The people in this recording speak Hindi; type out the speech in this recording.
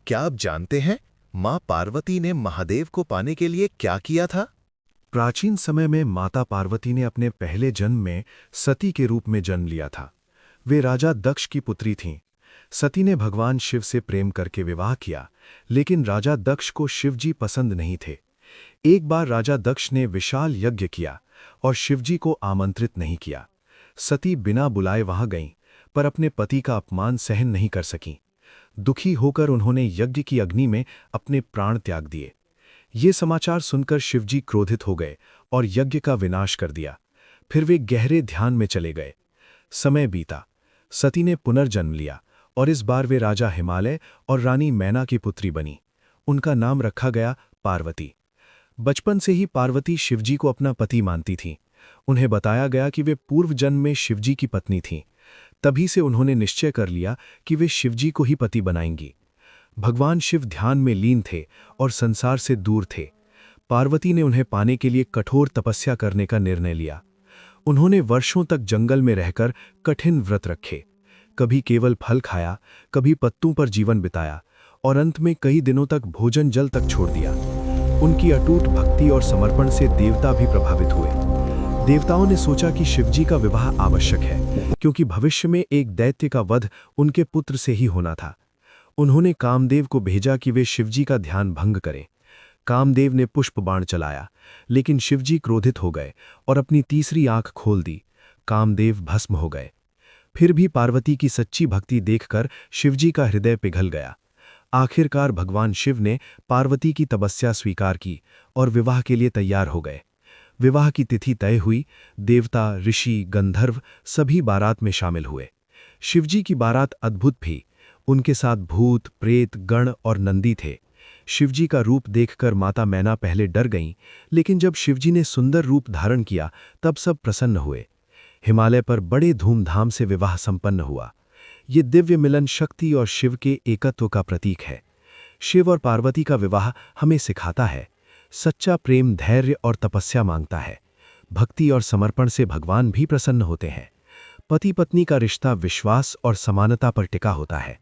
क्या आप जानते हैं माँ पार्वती ने महादेव को पाने के लिए क्या किया था? प्राचीन समय में माता पार्वती ने अपने पहले जन्म में सती के रूप में जन्म लिया था। वे राजा दक्ष की पुत्री थीं। सती ने भगवान शिव से प्रेम करके विवाह किया, लेकिन राजा दक्ष को शिवजी पसंद नहीं थे। एक बार राजा दक्ष ने विशाल यज्ञ किया और शिवजी को आमंत्रित नहीं किया। सती बिना बुलाए वहां गईं, पर अपने पति का अपमान सहन नहीं कर सकीं। दुखी होकर उन्होंने यज्ञ की अग्नि में अपने प्राण त्याग दिए। ये समाचार सुनकर शिवजी क्रोधित हो गए और यज्ञ का विनाश कर दिया। फिर वे गहरे ध्यान में चले गए। समय बीता, सती ने पुनर्जन्म लिया और इस बार वे राजा हिमालय और रानी मैना की पुत्री बनी। उनका नाम रखा गया पार्वती। बचपन से ही पार्वती शिवजी को अपना पति मानती थीं। उन्हें बताया गया कि वे पूर्व जन्म में शिवजी की पत्नी थीं। तभी से उन्होंने निश्चय कर लिया कि वे शिवजी को ही पति बनाएंगी। भगवान शिव ध्यान में लीन थे और संसार से दूर थे। पार्वती ने उन्हें पाने के लिए कठोर तपस्या करने का निर्णय लिया। उन्होंने वर्षों तक जंगल में रहकर कठिन व्रत रखे। कभी केवल फल खाया, कभी पत्तों पर जीवन बिताया और अंत में कई दिनों तक भोजन जल तक छोड़ दिया। उनकी अटूट भक्ति और समर्पण से देवता भी प्रभावित हुए। देवताओं ने सोचा कि शिवजी का विवाह आवश्यक है, क्योंकि भविष्य में एक दैत्य का वध उनके पुत्र से ही होना था। उन्होंने कामदेव को भेजा कि वे शिवजी का ध्यान भंग करें। कामदेव ने पुष्प बाण चलाया, लेकिन शिवजी क्रोधित हो गए और अपनी तीसरी आंख खोल दी। कामदेव भस्म हो गए। फिर भी पार्वती की सच्ची भक्ति देखकर शिवजी का हृदय पिघल गया। आखिरकार भगवान शिव ने पार्वती की तपस्या स्वीकार की और विवाह के लिए तैयार हो गए। विवाह की तिथि तय हुई। देवता, ऋषि, गंधर्व सभी बारात में शामिल हुए। शिवजी की बारात अद्भुत थी। उनके साथ भूत, प्रेत, गण और नंदी थे। शिवजी का रूप देखकर माता मैना पहले डर गईं, लेकिन जब शिवजी ने सुंदर रूप धारण किया तब सब प्रसन्न हुए। हिमालय पर बड़े धूमधाम से विवाह संपन्न हुआ। ये दिव्य मिलन शक्ति और शिव के एकत्व का प्रतीक है। शिव और पार्वती का विवाह हमें सिखाता है, सच्चा प्रेम धैर्य और तपस्या मांगता है। भक्ति और समर्पण से भगवान भी प्रसन्न होते हैं। पति पत्नी का रिश्ता विश्वास और समानता पर टिका होता है।